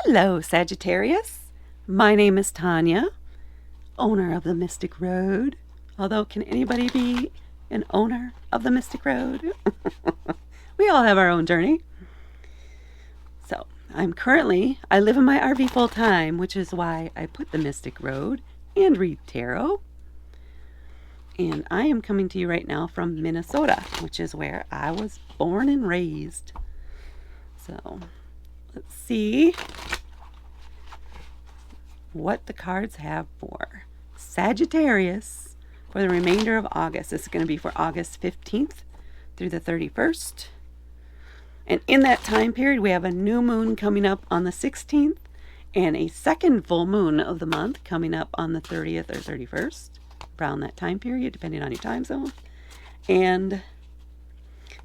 Hello, Sagittarius. My name is Tanya, owner of the Mystic Road. Although, can anybody be an owner of the Mystic Road? We all have our own journey. So, I live in my RV full time, which is why I put the Mystic Road and read tarot. And I am coming to you right now from Minnesota, which is where I was born and raised. So, let's see what the cards have for Sagittarius for the remainder of August. This is going to be for August 15th through the 31st. And in that time period, we have a new moon coming up on the 16th and a second full moon of the month coming up on the 30th or 31st, around that time period, depending on your time zone. And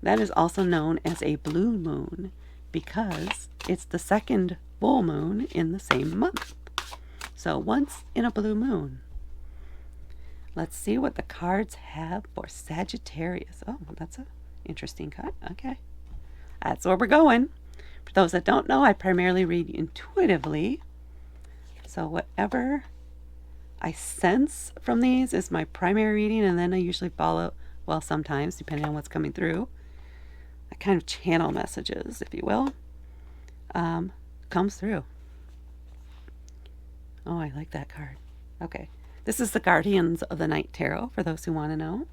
that is also known as a blue moon because it's the second full moon in the same month. So once in a blue moon. Let's see what the cards have for Sagittarius. Oh, that's an interesting card. Okay. That's where we're going. For those that don't know, I primarily read intuitively. So whatever I sense from these is my primary reading, and then I usually follow, well, sometimes, depending on what's coming through, I kind of channel messages, if you will, comes through. Oh, I like that card. Okay. This is the Guardians of the Night Tarot, for those who want to know.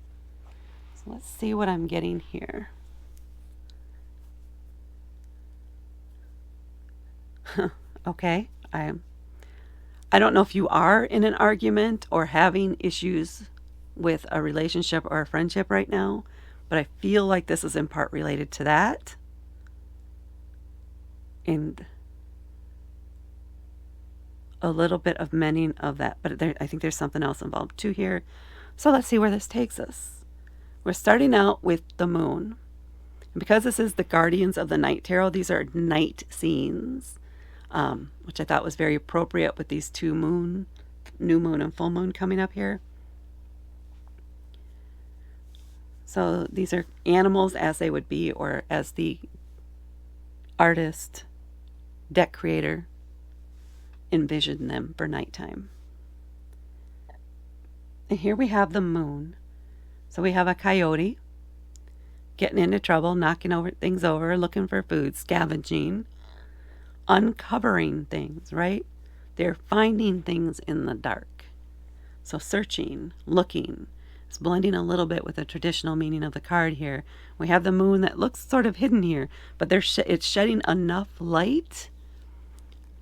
So let's see what I'm getting here. Okay. I don't know if you are in an argument or having issues with a relationship or a friendship right now, but I feel like this is in part related to that. And a little bit of mending of that, but I think there's something else involved too here. So let's see where this takes us. We're starting out with the moon. And because this is the Guardians of the Night Tarot, these are night scenes, which I thought was very appropriate with these two new moon and full moon coming up here. So these are animals as they would be, or as the artist, deck creator, envision them for nighttime. And here we have the moon. So we have a coyote getting into trouble, knocking things over, looking for food, scavenging, uncovering things, right? They're finding things in the dark. So searching, looking. It's blending a little bit with the traditional meaning of the card here. We have the moon that looks sort of hidden here, but it's shedding enough light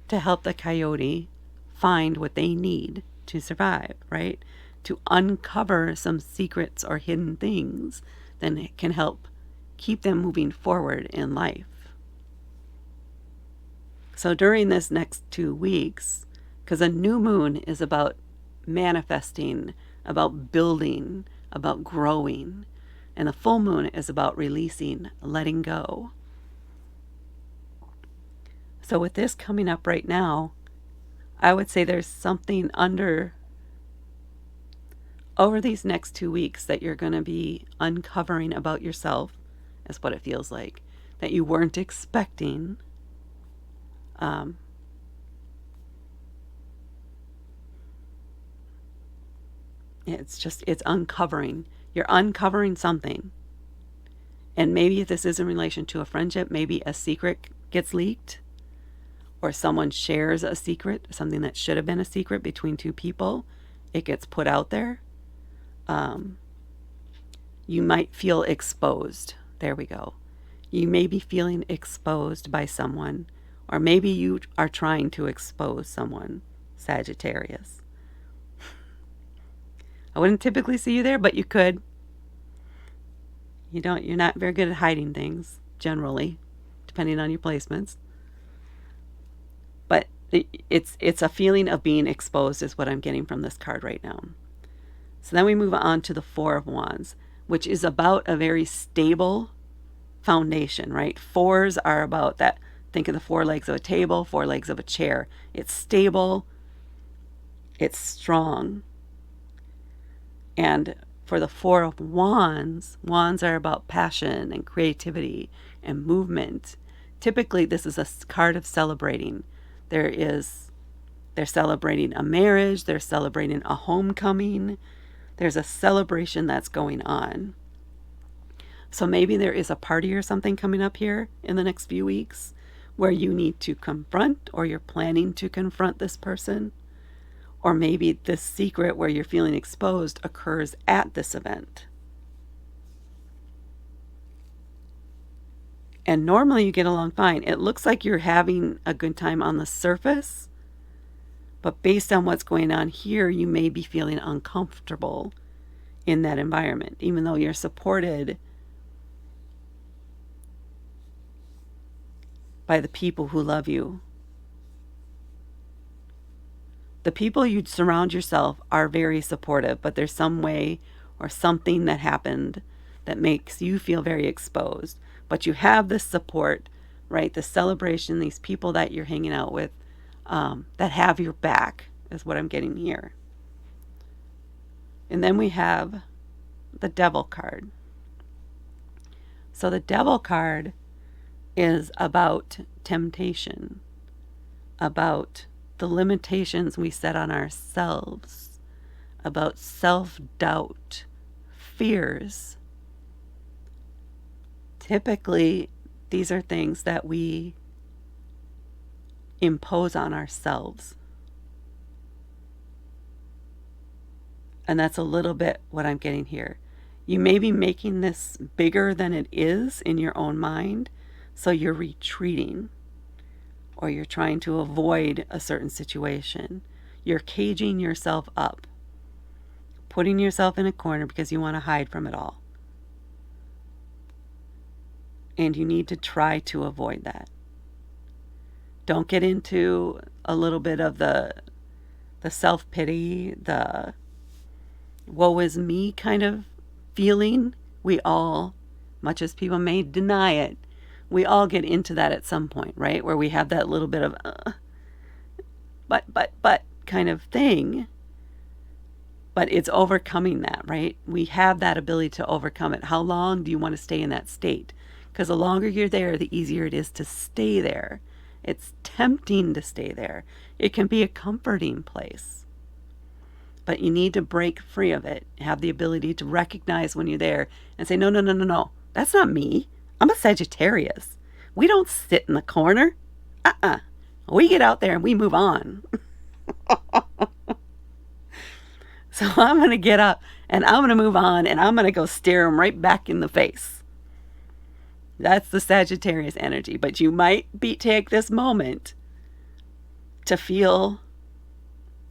to help the coyote find what they need to survive, right? To uncover some secrets or hidden things, then it can help keep them moving forward in life. So during this next 2 weeks, because a new moon is about manifesting, about building, about growing, and a full moon is about releasing, letting go. So with this coming up right now, I would say there's something over these next 2 weeks that you're going to be uncovering about yourself, is what it feels like, that you weren't expecting. It's uncovering. You're uncovering something. And maybe if this is in relation to a friendship, maybe a secret gets leaked, or someone shares a secret, something that should have been a secret between two people, it gets put out there. You might feel exposed. There we go. You may be feeling exposed by someone, or maybe you are trying to expose someone, Sagittarius. I wouldn't typically see you there, but you could. You're not very good at hiding things, generally, depending on your placements. But it's a feeling of being exposed is what I'm getting from this card right now. So then we move on to the Four of Wands, which is about a very stable foundation, right? Fours are about that. Think of the four legs of a table, four legs of a chair. It's stable. It's strong. And for the Four of Wands, wands are about passion and creativity and movement. Typically, this is a card of celebrating. They're celebrating a marriage, they're celebrating a homecoming. There's a celebration that's going on. So maybe there is a party or something coming up here in the next few weeks where you need to confront, or you're planning to confront this person. Or maybe this secret where you're feeling exposed occurs at this event. And normally you get along fine. It looks like you're having a good time on the surface, but based on what's going on here, you may be feeling uncomfortable in that environment, even though you're supported by the people who love you. The people you surround yourself are very supportive, but there's some way or something that happened that makes you feel very exposed. But you have this support, right? The celebration, these people that you're hanging out with that have your back is what I'm getting here. And then we have the Devil card. So the Devil card is about temptation, about the limitations we set on ourselves, about self-doubt, fears. Typically, these are things that we impose on ourselves. And that's a little bit what I'm getting here. You may be making this bigger than it is in your own mind, so you're retreating, or you're trying to avoid a certain situation. You're caging yourself up, putting yourself in a corner because you want to hide from it all. And you need to try to avoid that. Don't get into a little bit of the self-pity, the woe is me kind of feeling. We all, much as people may deny it, we all get into that at some point, right? Where we have that little bit of but kind of thing. But it's overcoming that, right? We have that ability to overcome it. How long do you want to stay in that state? Because the longer you're there, the easier it is to stay there. It's tempting to stay there. It can be a comforting place. But you need to break free of it. Have the ability to recognize when you're there and say, no, no, no, no, no. That's not me. I'm a Sagittarius. We don't sit in the corner. We get out there and we move on. So I'm going to get up and I'm going to move on and I'm going to go stare them right back in the face. That's the Sagittarius energy. But you might take this moment to feel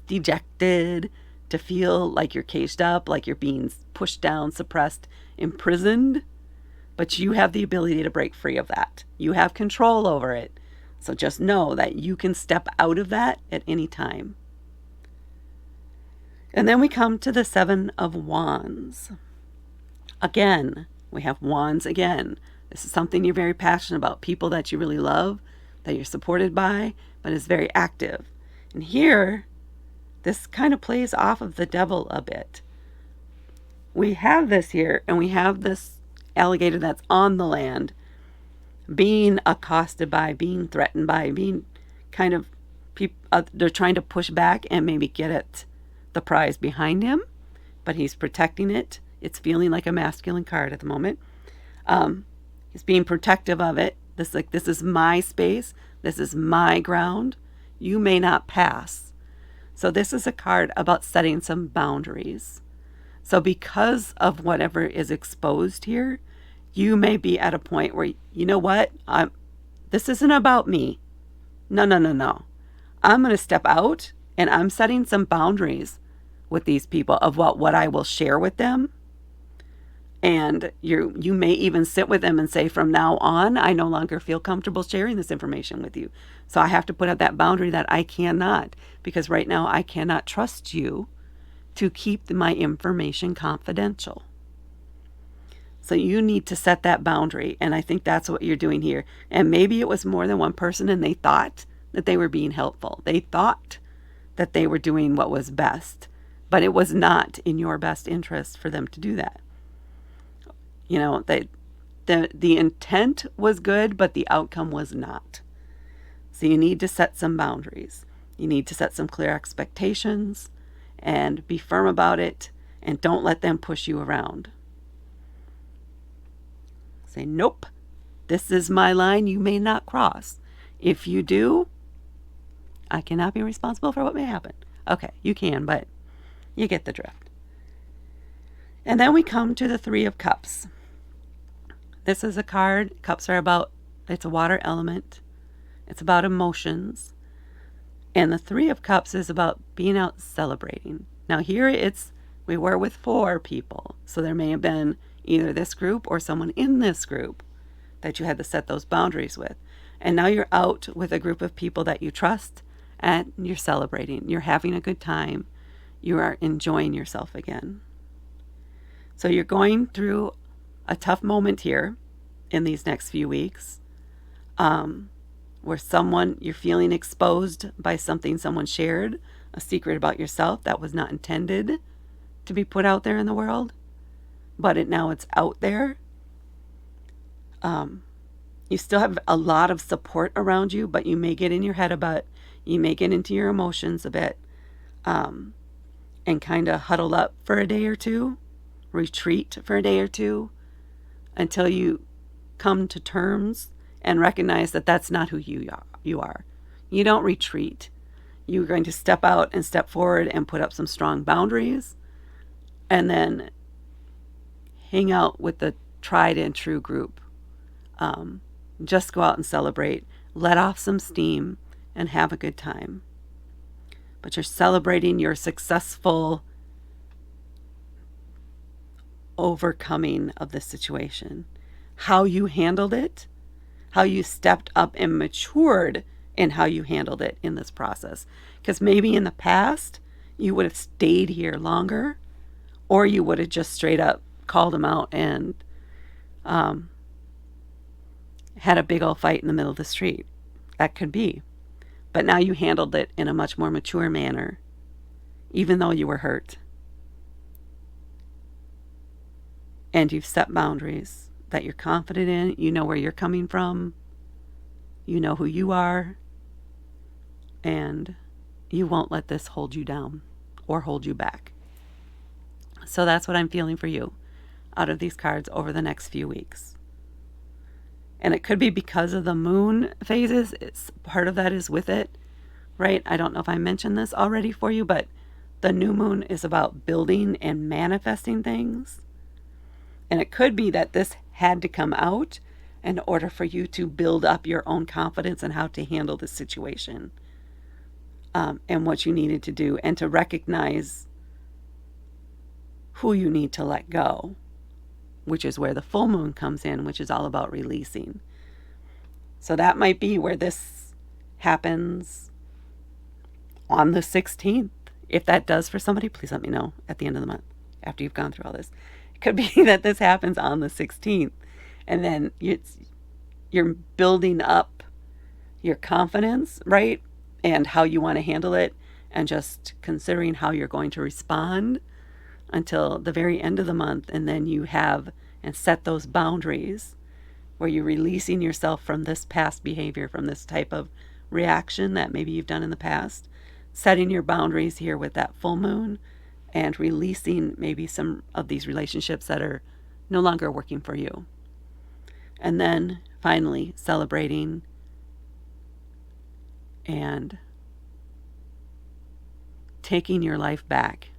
dejected, to feel like you're caged up, like you're being pushed down, suppressed, imprisoned. But you have the ability to break free of that. You have control over it. So just know that you can step out of that at any time. And then we come to the Seven of Wands. Again, we have wands again. This is something you're very passionate about. People that you really love, that you're supported by, but is very active. And here, this kind of plays off of the Devil a bit. We have this here, and we have this alligator that's on the land, being accosted by, being threatened by, being kind of, they're trying to push back and maybe get at the prize behind him, but he's protecting it. It's feeling like a masculine card at the moment. He's being protective of it. This is my space. This is my ground. You may not pass. So this is a card about setting some boundaries. So because of whatever is exposed here, you may be at a point where, you know what? This isn't about me. No, no, no, no. I'm going to step out and I'm setting some boundaries with these people of what I will share with them. And you may even sit with them and say, from now on, I no longer feel comfortable sharing this information with you. So I have to put up that boundary that I cannot, because right now I cannot trust you to keep my information confidential. So you need to set that boundary. And I think that's what you're doing here. And maybe it was more than one person and they thought that they were being helpful. They thought that they were doing what was best, but it was not in your best interest for them to do that. You know, the intent was good, but the outcome was not. So you need to set some boundaries. You need to set some clear expectations and be firm about it, and don't let them push you around. Say, nope, this is my line you may not cross. If you do, I cannot be responsible for what may happen. Okay, you can, but you get the drift. And then we come to the Three of Cups. This is a card. Cups are about, it's a water element. It's about emotions. And the Three of Cups is about being out celebrating. Now here we were with 4 people. So there may have been either this group or someone in this group that you had to set those boundaries with. And now you're out with a group of people that you trust, and you're celebrating. You're having a good time. You are enjoying yourself again. So you're going through a tough moment here in these next few weeks, where you're feeling exposed by something someone shared, a secret about yourself that was not intended to be put out there in the world, but now it's out there. You still have a lot of support around you, but you may get in your head you may get into your emotions a bit, and kind of huddle up for a day or two, retreat for a day or two, until you come to terms and recognize that that's not who you are. You don't retreat. You're going to step out and step forward and put up some strong boundaries, and then hang out with the tried and true group. Just go out and celebrate, let off some steam, and have a good time. But you're celebrating your successful overcoming of the situation. How you handled it, how you stepped up and matured in how you handled it in this process. Because maybe in the past, you would have stayed here longer, or you would have just straight up called them out and had a big old fight in the middle of the street. That could be. But now you handled it in a much more mature manner, even though you were hurt. And you've set boundaries that you're confident in. You know where you're coming from. You know who you are. And you won't let this hold you down or hold you back. So that's what I'm feeling for you out of these cards over the next few weeks. And it could be because of the moon phases. Part of that is with it, right? I don't know if I mentioned this already for you, but the new moon is about building and manifesting things. And it could be that this had to come out in order for you to build up your own confidence in how to handle the situation, and what you needed to do, and to recognize who you need to let go, which is where the full moon comes in, which is all about releasing. So that might be where this happens on the 16th. If that does for somebody, please let me know at the end of the month after you've gone through all this. It could be that this happens on the 16th, and then you're building up your confidence, right? And how you want to handle it, and just considering how you're going to respond until the very end of the month. And then you have and set those boundaries where you're releasing yourself from this past behavior, from this type of reaction that maybe you've done in the past, setting your boundaries here with that full moon, and releasing maybe some of these relationships that are no longer working for you. And then finally celebrating and taking your life back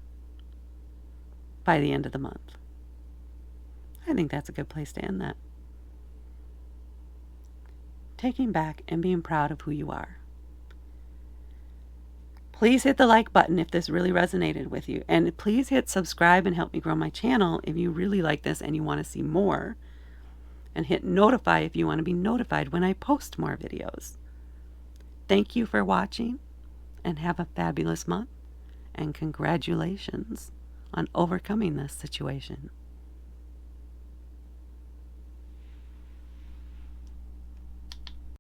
by the end of the month. I think that's a good place to end that. Taking back and being proud of who you are. Please hit the like button if this really resonated with you. And please hit subscribe and help me grow my channel if you really like this and you want to see more. And hit notify if you want to be notified when I post more videos. Thank you for watching, and have a fabulous month. And congratulations on overcoming this situation.